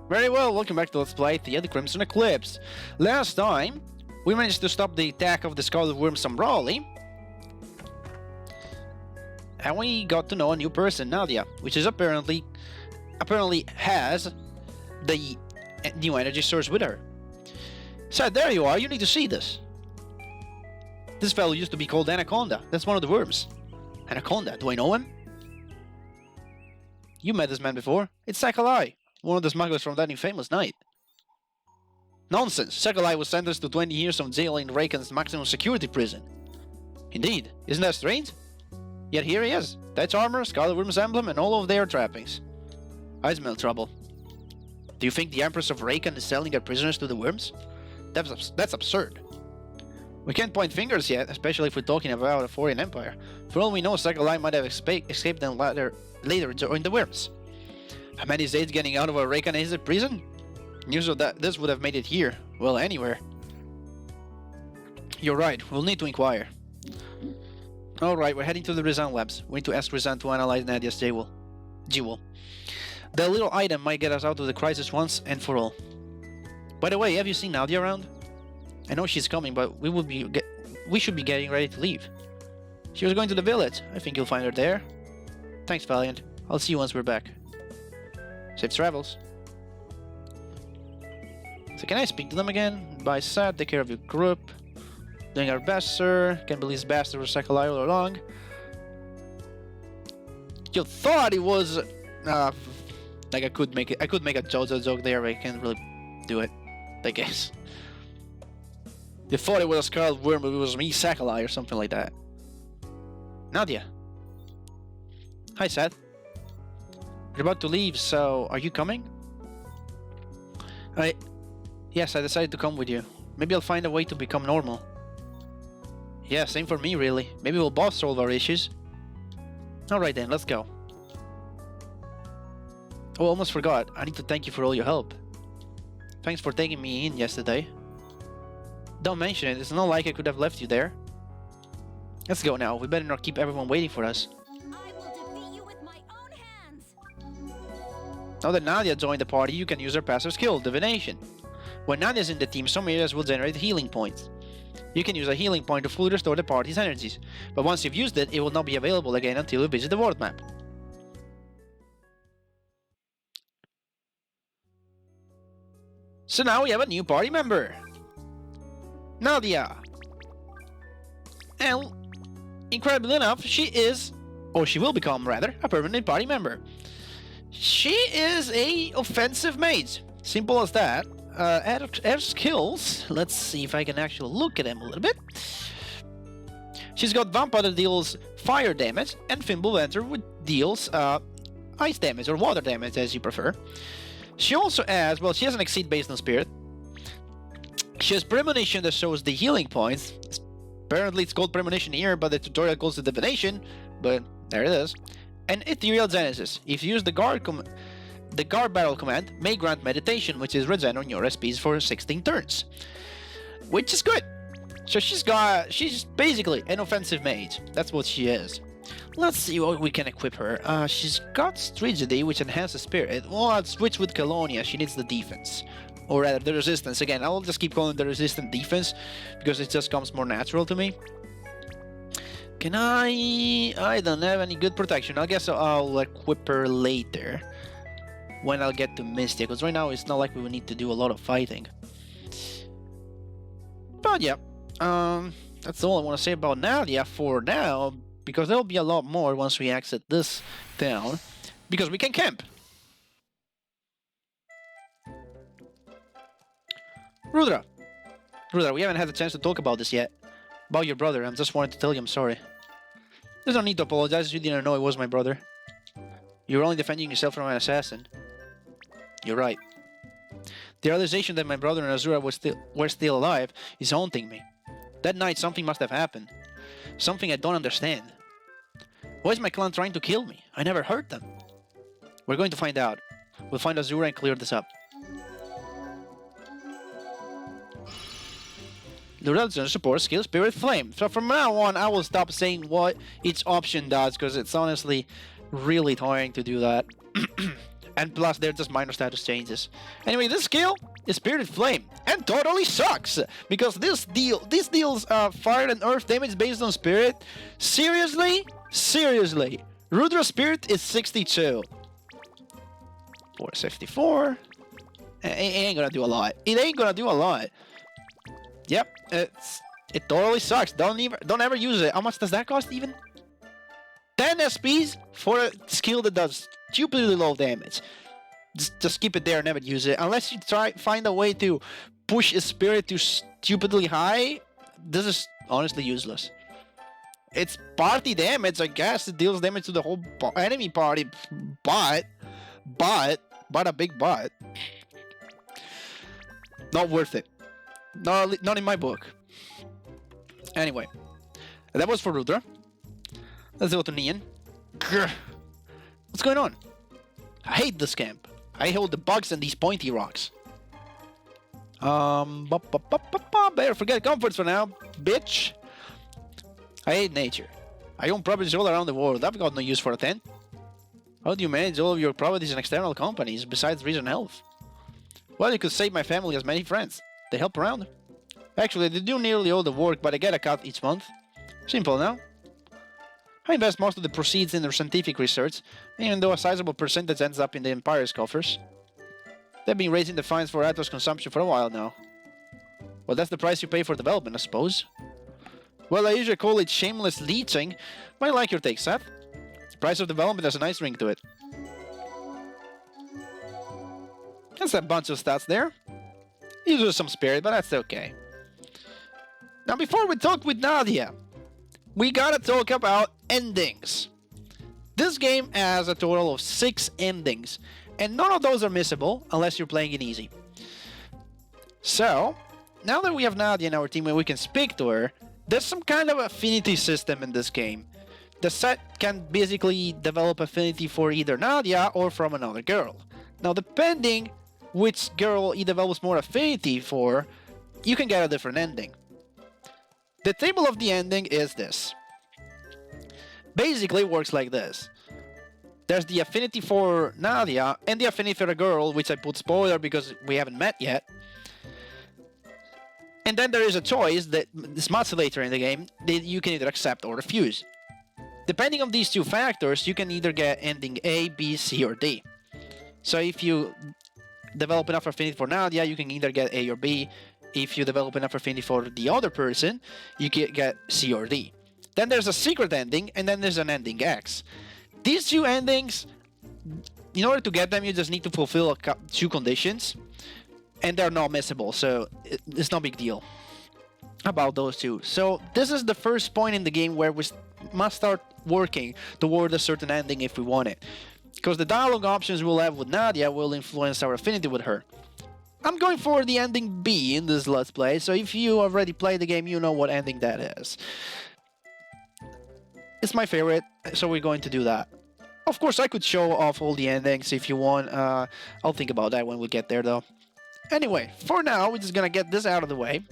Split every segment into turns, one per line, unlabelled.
Very well, welcome back to Let's Play Theia the Crimson Eclipse. Last time, we managed to stop the attack of the Scarlet Worm Sombrali. And we got to know a new person, Nadia, which is apparently has the new energy source with her. So there you are, you need to see this. This fellow used to be called Anaconda. That's one of the worms. Anaconda, do I know him? You met this man before. It's Sakalai, one of the smugglers from that infamous night. Nonsense! Sakalai was sentenced to 20 years of jail in Raken's maximum security prison. Indeed, isn't that strange? Yet here he is. That's armor, Scarlet Worm's emblem, and all of their trappings. I smell trouble. Do you think the Empress of Raken is selling her prisoners to the worms? That's absurd. We can't point fingers yet, especially if we're talking about a foreign empire. For all we know, Sakalai might have escaped and later joined the worms. How many Zaids getting out of a Raken prison? News of that this would have made it here. Well, anywhere. You're right, we'll need to inquire. Alright, we're heading to the Risan labs. We need to ask Risan to analyze Nadia's jewel. The little item might get us out of the crisis once and for all. By the way, have you seen Nadia around? I know she's coming, but we should be getting ready to leave. She was going to the village. I think you'll find her there. Thanks, Valiant. I'll see you once we're back. Safe travels. So can I speak to them again? Bye, Seth. Take care of your group. Doing our best, sir. Can't believe this bastard was Sakalai all along. You thought it was... like I could make a JoJo joke there, but I can't really do it, I guess. You thought it was a Scarlet Worm, but it was me, Sakalai, or something like that. Nadia. Hi, Seth. We're about to leave, so are you coming? Yes, I decided to come with you. Maybe I'll find a way to become normal. Yeah, same for me, really. Maybe we'll both solve our issues. Alright then, let's go. Oh, almost forgot. I need to thank you for all your help. Thanks for taking me in yesterday. Don't mention it, it's not like I could have left you there. Let's go now, we better not keep everyone waiting for us.
I will defeat you with my own hands.
Now that Nadia joined the party, you can use her passive skill, Divination. When Nadia's in the team, some areas will generate healing points. You can use a healing point to fully restore the party's energies, but once you've used it, it will not be available again until you visit the world map. So now we have a new party member! Nadia! And, incredibly enough, she is, or she will become rather, a permanent party member. She is a offensive mage. Simple as that. Her skills, let's see if I can actually look at them a little bit. She's got Vampire that deals fire damage, and Fimbulventer which deals ice damage, or water damage as you prefer. She also has, well, she has an Exceed based on Spirit. She has Premonition that shows the healing points. Apparently it's called Premonition here, but the tutorial calls it Divination, but there it is. And Ethereal Genesis. If you use the guard battle command, may grant meditation, which is regen on your SPs for 16 turns. Which is good. So she's basically an offensive mage. That's what she is. Let's see what we can equip her. She's got Strigidity, which enhances spirit. Well, I'll switch with Colonia, she needs the defense. Or rather, the resistance. Again, I'll just keep calling the resistant defense, because it just comes more natural to me. Can I don't have any good protection. I guess I'll equip her later. When I'll get to Mystia, because right now it's not like we will need to do a lot of fighting. But yeah, that's all I want to say about Nadia for now, because there'll be a lot more once we exit this town, because we can camp. Rudra, we haven't had a chance to talk about this yet. About your brother, I just wanted to tell you I'm sorry. There's no need to apologize, you didn't know it was my brother. You were only defending yourself from an assassin. You're right. The realization that my brother and Azura were still alive is haunting me. That night something must have happened. Something I don't understand. Why is my clan trying to kill me? I never hurt them. We're going to find out. We'll find Azura and clear this up. The religion support skill Spirit Flame. So from now on I will stop saying what each option does, because it's honestly really tiring to do that. And plus, they're just minor status changes. Anyway, this skill is Spirited Flame, and totally sucks because this deals fire and earth damage based on spirit. Seriously, seriously, Rudra Spirit is 62. 464. It ain't gonna do a lot. It ain't gonna do a lot. Yep, it totally sucks. Don't ever use it. How much does that cost even? 10 SPs for a skill that does stupidly low damage. Just keep it there and never use it. Unless you find a way to push a spirit to stupidly high, this is honestly useless. It's party damage, I guess. It deals damage to the whole enemy party, but a big but. Not worth it. Not in my book. Anyway, that was for Rudra. Let's go to Neon. Grr. What's going on? I hate this camp. I hate the bugs and these pointy rocks. Better forget comforts for now, bitch. I hate nature. I own properties all around the world. I've got no use for a tent. How do you manage all of your properties and external companies besides Risan Health? Well, you could save my family as many friends. They help around. Actually, they do nearly all the work, but I get a cut each month. Simple now. I invest most of the proceeds in their scientific research, even though a sizable percentage ends up in the Empire's coffers. They've been raising the fines for Atos consumption for a while now. Well, that's the price you pay for development, I suppose. Well, I usually call it shameless leeching, but I like your take, Seth. The price of development has a nice ring to it. That's a bunch of stats there. Uses some spirit, but that's okay. Now, before we talk with Nadia, we gotta talk about endings. This game has a total of 6 endings, and none of those are missable unless you're playing it easy. So, now that we have Nadia in our team and we can speak to her, there's some kind of affinity system in this game. The set can basically develop affinity for either Nadia or from another girl. Now, depending which girl he develops more affinity for, you can get a different ending. The table of the ending is this. Basically, it works like this. There's the affinity for Nadia and the affinity for a girl, which I put spoiler because we haven't met yet. And then there is a choice that is much later in the game that you can either accept or refuse. Depending on these two factors, you can either get ending A, B, C, or D. So if you develop enough affinity for Nadia, you can either get A or B. If you develop enough affinity for the other person, you can get C or D. Then there's a secret ending, and then there's an ending X. These two endings, in order to get them, you just need to fulfill 2 conditions, and they're not missable, so it's no big deal about those two. So this is the first point in the game where we must start working toward a certain ending if we want it. Because the dialogue options we'll have with Nadia will influence our affinity with her. I'm going for the ending B in this Let's Play, so if you already played the game, you know what ending that is. It's my favorite, so we're going to do that. Of course, I could show off all the endings if you want. I'll think about that when we get there, though. Anyway, for now, we're just gonna get this out of the way.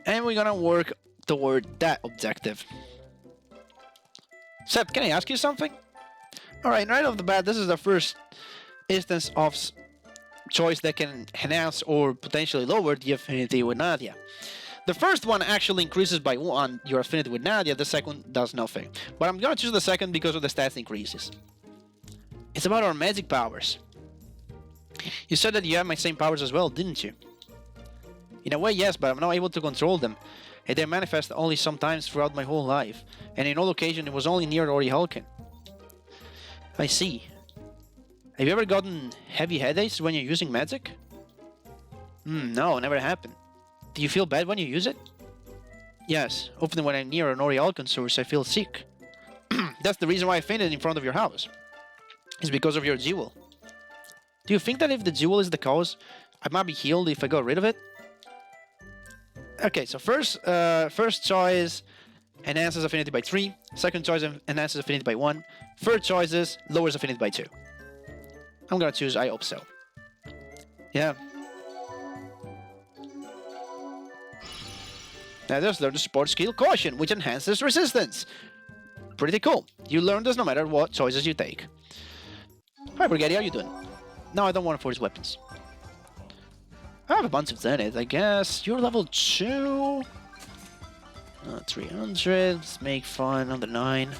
And we're gonna work toward that objective. Seth, can I ask you something? Alright, right off the bat, this is the first instance of choice that can enhance or potentially lower the affinity with Nadia. The first one actually increases by 1 your affinity with Nadia, the second does nothing. But I'm gonna choose the second because of the stats increases. It's about our magic powers. You said that you have my same powers as well, didn't you? In a way, yes, but I'm not able to control them. And they manifest only sometimes throughout my whole life. And in all occasion, it was only near Ariathale. I see. Have you ever gotten heavy headaches when you're using magic? No, never happened. Do you feel bad when you use it? Yes, often when I'm near an Ariathale source, I feel sick. That's the reason why I fainted in front of your house. It's because of your jewel. Do you think that if the jewel is the cause, I might be healed if I got rid of it? Okay, so first choice enhances affinity by 3. Second choice enhances affinity by 1. Third choice is lowers affinity by 2. I'm gonna choose I hope so. Yeah. Now just learn the support skill Caution, which enhances resistance. Pretty cool. You learn this no matter what choices you take. Hi, Brigadier, how you doing? No, I don't want to force weapons. I have a bunch of Zenith, I guess. You're level 2. 300. Let's make fun. Another 9.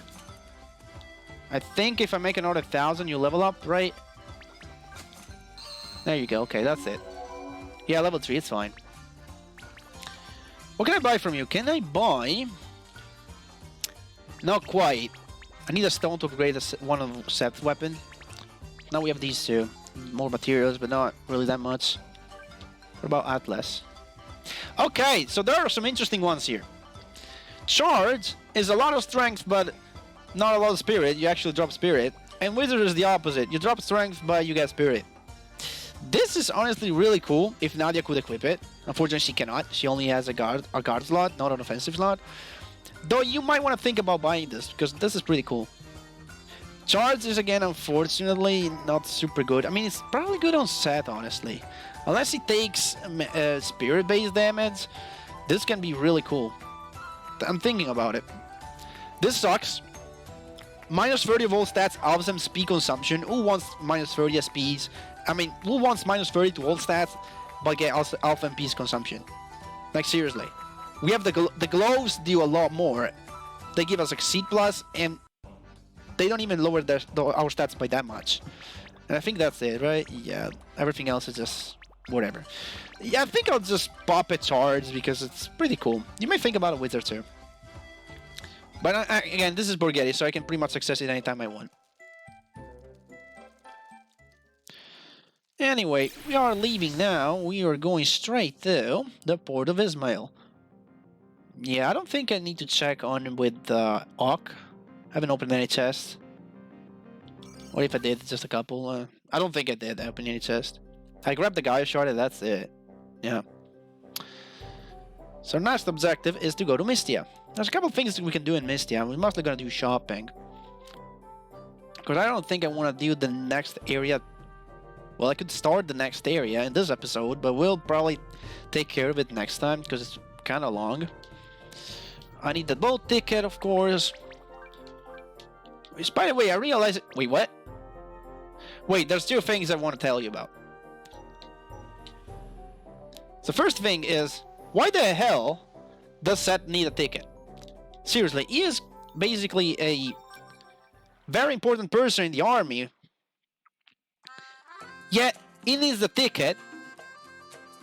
I think if I make another 1,000, you level up, right? There you go. Okay, that's it. Yeah, level 3, it's fine. What can I buy from you? Can I buy... Not quite. I need a stone to upgrade one of Seth's weapon. Now we have these two. More materials, but not really that much. What about Atlas? Okay, so there are some interesting ones here. Charge is a lot of strength, but not a lot of spirit. You actually drop spirit. And Wizard is the opposite. You drop strength, but you get spirit. This is honestly really cool if Nadia could equip it. Unfortunately, she cannot. She only has a guard slot, not an offensive slot. Though you might want to think about buying this, because this is pretty cool. Charge is, again, unfortunately, not super good. I mean, it's probably good on Seth, honestly. Unless he takes spirit-based damage, this can be really cool. I'm thinking about it. This sucks. Minus 30 of all stats, awesome speed consumption. Who wants minus 30 speeds? I mean, who wants minus 30 to all stats, but get also alpha and peace consumption? Like, seriously. We have the gloves do a lot more. They give us a seed plus, and they don't even lower our stats by that much. And I think that's it, right? Yeah, everything else is just whatever. Yeah, I think I'll just pop a charge because it's pretty cool. You may think about a wizard too. But again, this is Borghetti, so I can pretty much access it anytime I want. Anyway, we are leaving now. We are going straight to the Port of Ismail. Yeah, I don't think I need to check on with Ock. I haven't opened any chests. Or if I did, just a couple. I don't think I did open any chest. I grabbed the Gaia shard and that's it. Yeah. So our next objective is to go to Mystia. There's a couple of things that we can do in Mystia. We're mostly going to do shopping. Because I don't think I want to do the next area. Well, I could start the next area in this episode, but we'll probably take care of it next time because it's kind of long. I need the boat ticket, of course. Which, by the way, I realized... Wait, what? Wait, there's two things I want to tell you about. The first thing is, why the hell does Seth need a ticket? Seriously, he is basically a very important person in the army. Yet, he needs a ticket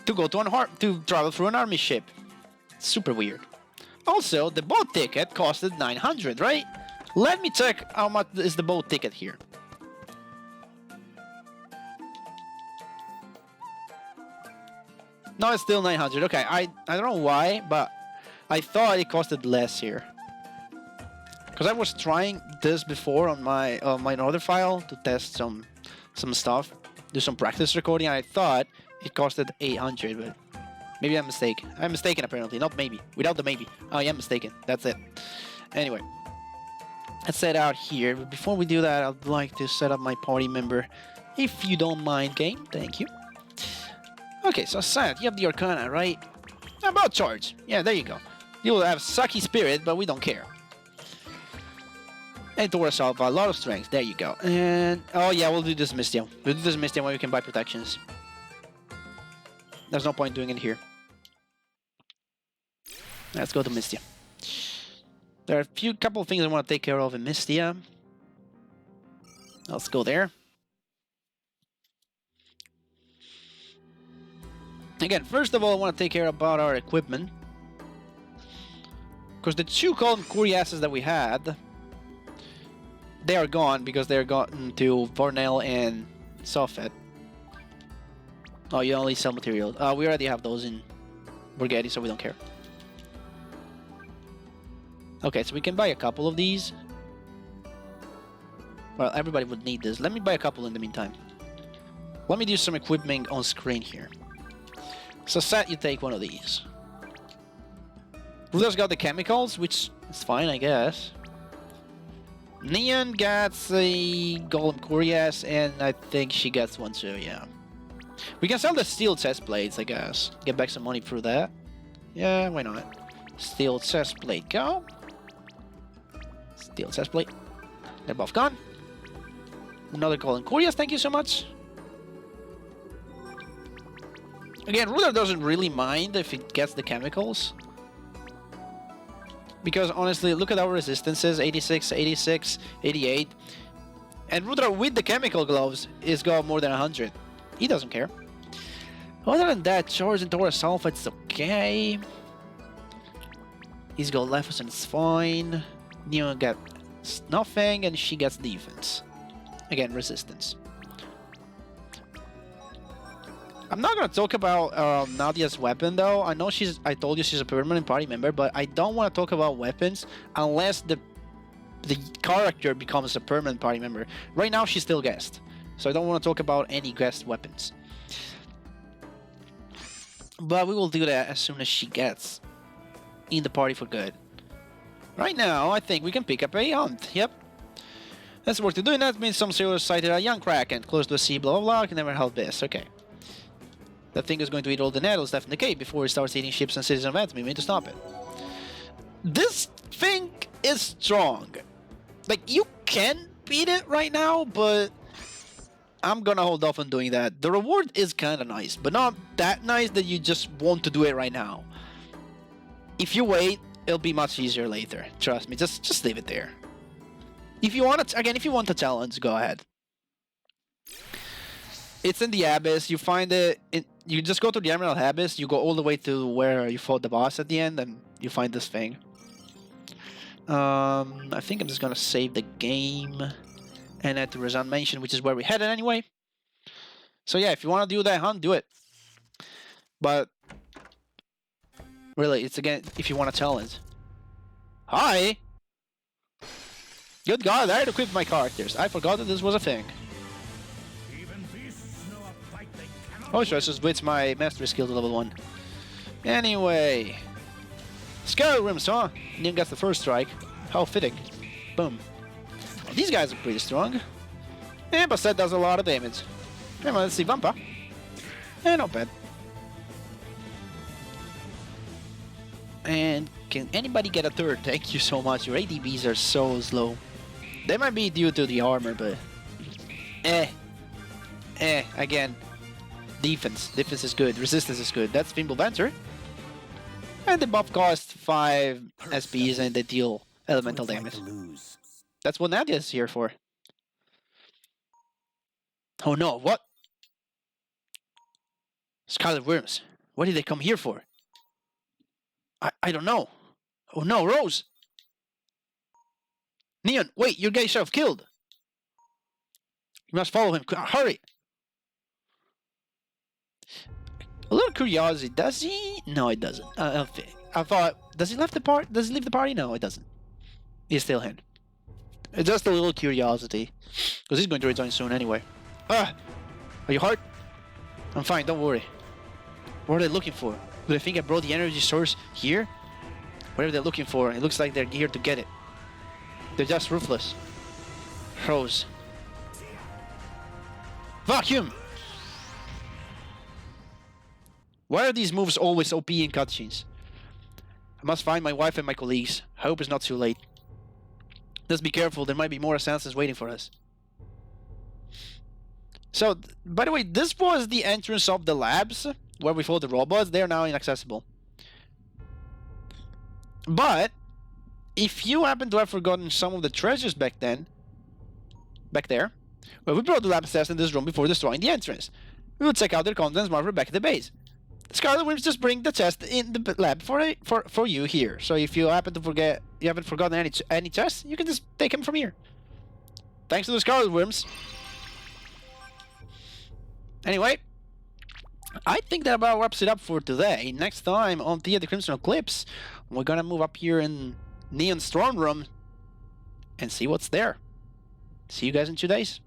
to go to travel through an army ship. Super weird. Also, the boat ticket costed 900, right? Let me check how much is the boat ticket here. No, it's still 900. Okay, I don't know why, but I thought it costed less here. Because I was trying this before on my other file to test some stuff, do some practice recording, and I thought it costed 800, but maybe I'm mistaken. I'm mistaken apparently, not maybe. Without the maybe. Oh, yeah, I'm mistaken. That's it. Anyway, let's set out here. But before we do that, I'd like to set up my party member, if you don't mind, game. Thank you. Okay, so Seth, you have the Arcana, right? About charge. Yeah, there you go. You will have sucky spirit, but we don't care. And Taurus Alpha, a lot of strength. There you go. And oh yeah, we'll do this Mystia. We'll do this Mystia when we can buy protections. There's no point doing it here. Let's go to Mystia. There are a couple of things I want to take care of in Mystia. Let's go there. Again, first of all, I want to take care about our equipment. Because the two column cuirasses that we had, they are gone because they're gone to Vornell and Sophet. Oh, you only sell material. We already have those in Borghetti, so we don't care. Okay, so we can buy a couple of these. Well, everybody would need this. Let me buy a couple in the meantime. Let me do some equipment on screen here. So Seth, you take one of these. Ruler's got the chemicals, which is fine, I guess. Neon gets a Golem Curious, and I think she gets one too, yeah. We can sell the steel chest plates, I guess. Get back some money through that. Yeah, why not? Steel chest plate, go. Steel chest plate. They're both gone. Another Golden Curious, thank you so much. Again, Ruler doesn't really mind if it gets the chemicals. Because honestly, look at our resistances, 86, 86, 88. And Rudra with the chemical gloves is got more than 100. He doesn't care. Other than that, charge into our sulfate's okay. He's got Lephos and it's fine. Neon gets nothing and she gets defense. Again, resistance. I'm not gonna talk about Nadia's weapon though. I know I told you she's a permanent party member, but I don't want to talk about weapons unless the character becomes a permanent party member. Right now she's still guest, so I don't want to talk about any guest weapons. But we will do that as soon as she gets in the party for good. Right now, I think we can pick up a hunt. Yep. That's worth doing. That means some sailors sighted a young kraken close to the sea, blah blah blah. Can never help this. Okay. That thing is going to eat all the nettles left in the cave before it starts eating ships and cities of Anthony. We need to stop it. This thing is strong. Like, you can beat it right now, but I'm gonna hold off on doing that. The reward is kind of nice, but not that nice that you just want to do it right now. If you wait, it'll be much easier later. Trust me, just leave it there. If you want to, again, if you want a challenge, go ahead. It's in the Abyss. You find it. You just go to the Emerald Abyss. You go all the way to where you fought the boss at the end, and you find this thing. I think I'm just gonna save the game and head to Risan Mansion, which is where we headed anyway. So yeah, if you want to do that hunt, do it. But really, it's again if you want a challenge. Hi. Good God, I had equipped my characters. I forgot that this was a thing. Oh, sure, I just switched my mastery skill to level 1. Anyway. Scarlet Rims, huh? Neon gets the first strike. How fitting. Boom. Oh, these guys are pretty strong. Yeah, but Seth does a lot of damage. Come on, let's see Vampa. Eh, not bad. And can anybody get a third? Thank you so much. Your ADBs are so slow. They might be due to the armor, but... again. Defense is good. Resistance is good. That's Thimble Venture. And the buff costs 5 SPs and they deal elemental damage. That's what Nadia is here for. Oh no, what? Scarlet Worms. What did they come here for? I don't know. Oh no, Rose! Neon, wait, your guy yourself killed. You must follow him. Hurry! A little curiosity, does he? No, it doesn't. I thought, does he leave the party? Does he leave the party? No, it doesn't. He's still in. It's just a little curiosity, because he's going to return soon anyway. Ah, are you hurt? I'm fine. Don't worry. What are they looking for? Do they think I brought the energy source here? Whatever they're looking for, it looks like they're here to get it. They're just ruthless. Rose. Vacuum. Why are these moves always OP in cutscenes? I must find my wife and my colleagues. I hope it's not too late. Let's be careful, there might be more assassins waiting for us. So, by the way, this was the entrance of the labs, where we fought the robots. They are now inaccessible. But, if you happen to have forgotten some of the treasures back there, well, we brought the lab test in this room before destroying the entrance. We will check out their contents while we're back at the base. Scarlet will just bring the chest in the lab for you here. So if you happen to forget, you haven't forgotten any chests, you can just take them from here. Thanks to the Scarlet Worms. Anyway, I think that about wraps it up for today. Next time on Theia the Crimson Eclipse, we're gonna move up here in Neon's throne room and see what's there. See you guys in 2 days.